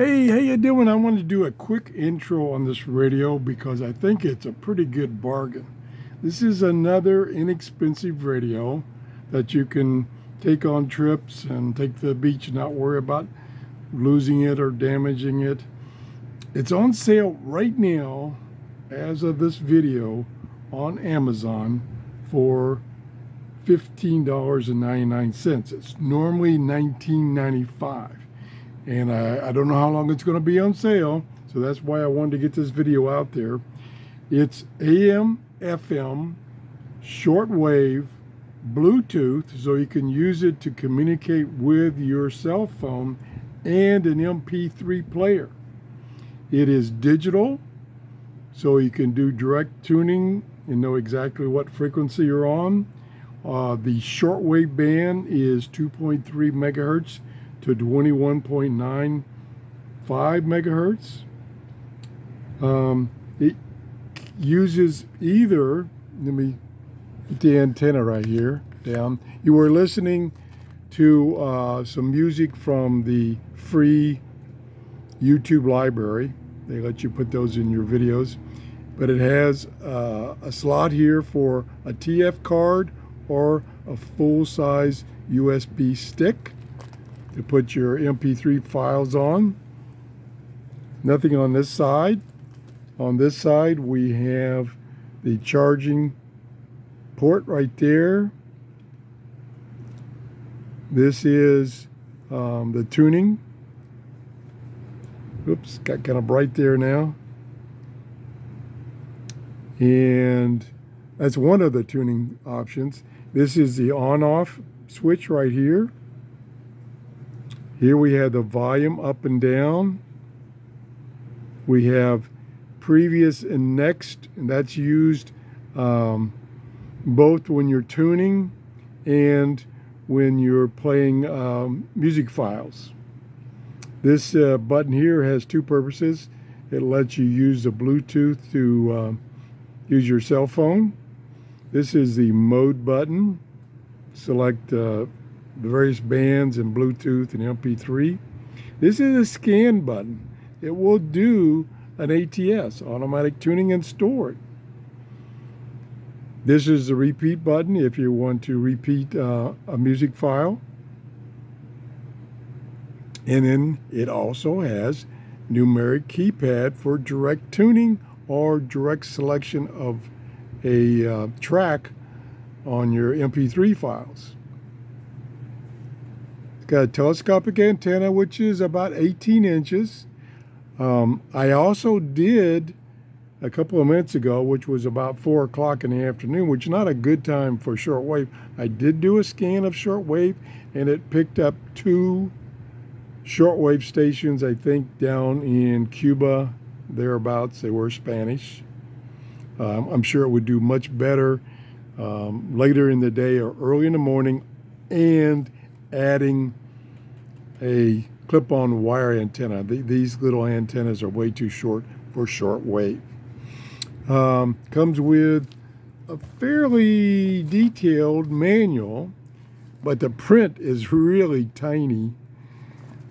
Hey, how you doing? I wanted to do a quick intro on this radio because I think it's a pretty good bargain. This is another inexpensive radio that you can take on trips and take to the beach and not worry about losing it or damaging it. It's on sale right now, as of this video, on Amazon for $15.99. It's normally $19.95. And I don't know how long it's going to be on sale, so that's why I wanted to get this video out there. It's AM, FM, shortwave, Bluetooth, so you can use it to communicate with your cell phone, and an MP3 player. It is digital, so you can do direct tuning and know exactly what frequency you're on. The shortwave band is 2.3 megahertz to 21.95 megahertz. It uses either, let me get the antenna right here down. You were listening to some music from the free YouTube library. They let you put those in your videos. But it has a slot here for a TF card or a full-size USB stick to put your MP3 files on. Nothing on this side. On this side we have the charging port right there. This is the tuning. Oops, got kind of bright there now. And that's one of the tuning options. This is the on-off switch right here. Here we have the volume up and down. We have previous and next, and that's used both when you're tuning and when you're playing music files. This button here has two purposes. It lets you use the Bluetooth to use your cell phone. This is the mode button. Select the various bands and Bluetooth and MP3. This is a scan button. It will do an ATS, automatic tuning and storage. This is the repeat button if you want to repeat a music file. And then it also has numeric keypad for direct tuning or direct selection of a track on your MP3 files. Got a telescopic antenna, which is about 18 inches. I also did a couple of minutes ago, which was about 4 o'clock in the afternoon, which is not a good time for shortwave. I did do a scan of shortwave, and it picked up 2 shortwave stations, I think, down in Cuba, thereabouts. They were Spanish. I'm sure it would do much better later in the day or early in the morning, and adding a clip-on wire antenna. These little antennas are way too short for shortwave. Comes with a fairly detailed manual, but the print is really tiny,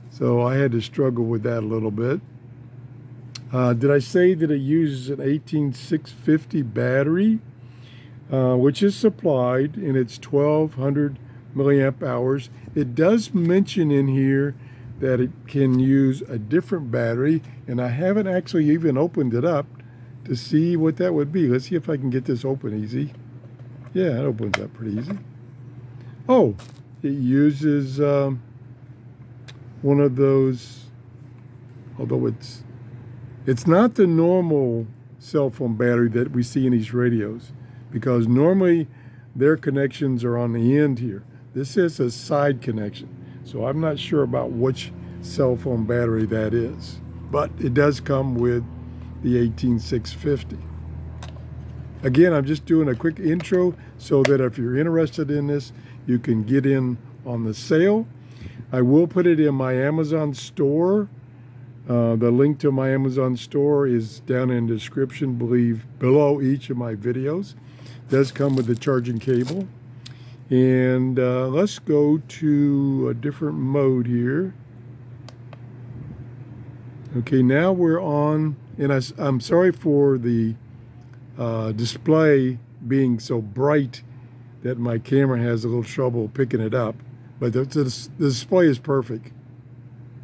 so I had to struggle with that a little bit. Did I say that it uses an 18650 battery, which is supplied, and it's 1200 milliamp hours. It does mention in here that it can use a different battery, and I haven't actually even opened it up to see what that would be. Let's see if I can get this open easy. Yeah, it opens up pretty easy. Oh, it uses one of those, although it's not the normal cell phone battery that we see in these radios, because normally their connections are on the end here. This is a side connection, so I'm not sure about which cell phone battery that is, but it does come with the 18650. Again, I'm just doing a quick intro so that if you're interested in this, you can get in on the sale. I will put it in my Amazon store. The link to my Amazon store is down in the description, believe, below each of my videos. It does come with the charging cable. And let's go to a different mode here. Okay, now we're on, and I'm sorry for the display being so bright that my camera has a little trouble picking it up, but the display is perfect.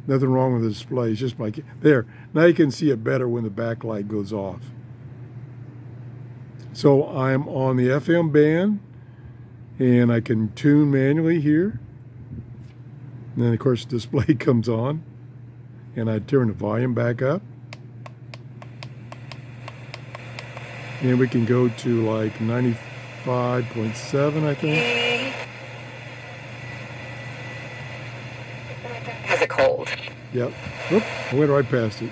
Nothing wrong with the display. It's just there. Now you can see it better when the backlight goes off. So I'm on the FM band, and I can tune manually here. And then of course the display comes on, and I turn the volume back up. And we can go to like 95.7, I think. Has a cold. Yep. Oop, I went right past it.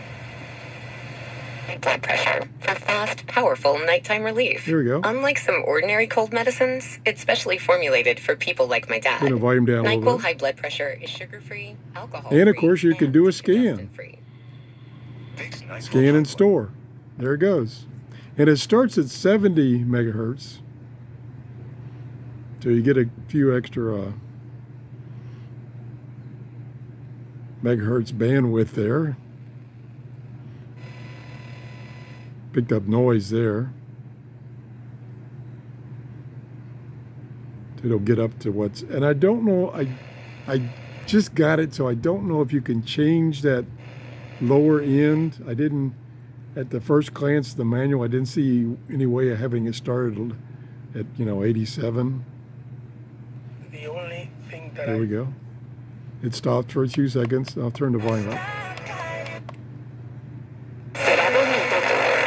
Blood pressure for fast, powerful nighttime relief. Here we go. Unlike some ordinary cold medicines, it's specially formulated for people like my dad. Turn the volume down a little NyQuil bit. high blood pressure is sugar-free, alcohol-free, And of course you can do a scan. free. Scan and store. There it goes. And it starts at 70 megahertz. So you get a few extra megahertz bandwidth there. Picked up noise there. It'll get up to what's, and I don't know, I just got it, so I don't know if you can change that lower end. I didn't, at the first glance of the manual, I didn't see any way of having it started at, 87. The only thing that There we go. It stopped for a few seconds. I'll turn the volume up.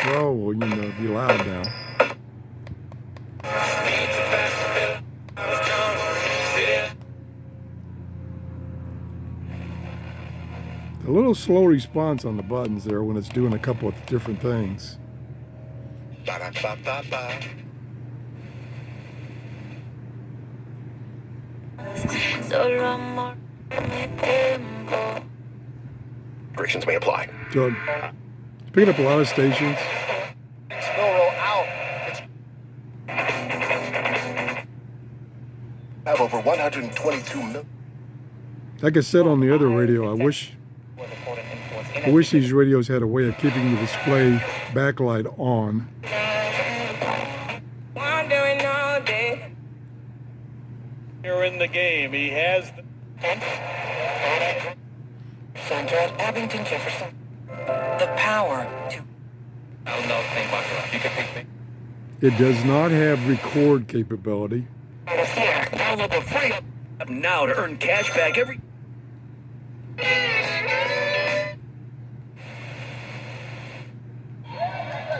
Oh, well, be loud now. A little slow response on the buttons there when it's doing a couple of different things. Restrictions may apply. So it's picking up a lot of stations. Have over 122 million. Like I said on the other radio, I wish these radios had a way of keeping the display backlight on. Here in the game, he has Center at Abington Jefferson. The power to. It does not have record capability. Download for free now to earn cash back every.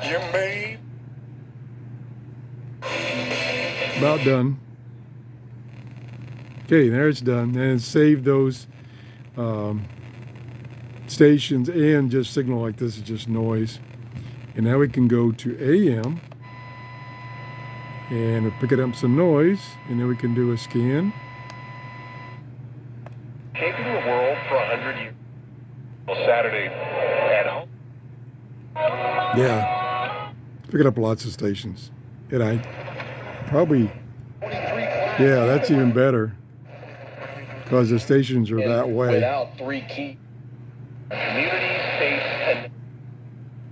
You may. About done. Okay, there it's done. And save those stations, and just signal like this is just noise. And now we can go to AM and we'll pick it up some noise, and then we can do a scan. shaping the world for 100 years. Saturday at home. Yeah, picking up lots of stations. And I probably, yeah, that's even better because the stations are that way. Without three key community, space,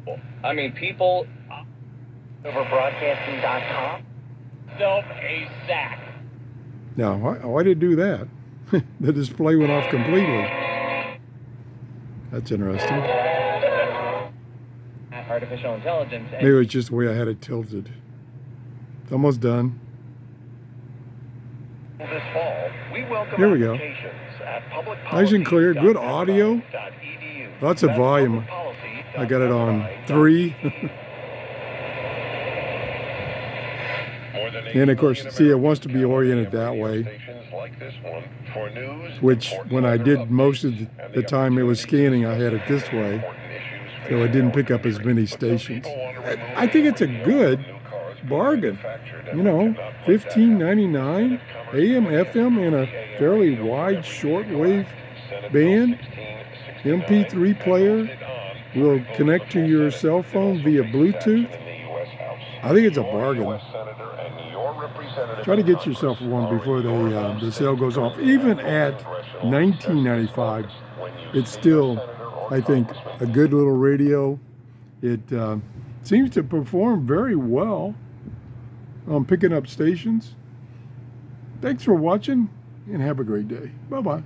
and I mean people Over broadcasting.com. dump a sack. Now, why did it do that? The display went off completely. That's interesting. Artificial intelligence. Maybe it was just the way I had it tilted. It's almost done. This fall, we welcome Here we go. applications at Nice and clear, good audio. publicpolicy.edu. Lots of That's volume. publicpolicy.edu. I got it on 3. And of course, see, it wants to be oriented that way, which when I did most of the time it was scanning, I had it this way, so it didn't pick up as many stations. I think it's a good bargain, you know, $15.99, AM, FM, in a fairly wide shortwave band, MP3 player, will connect to your cell phone via Bluetooth. I think it's a bargain. Try to get yourself one before the sale goes off. Even at $19.95, it's still I think a good little radio. It seems to perform very well on picking up stations. Thanks for watching and have a great day. Bye-bye.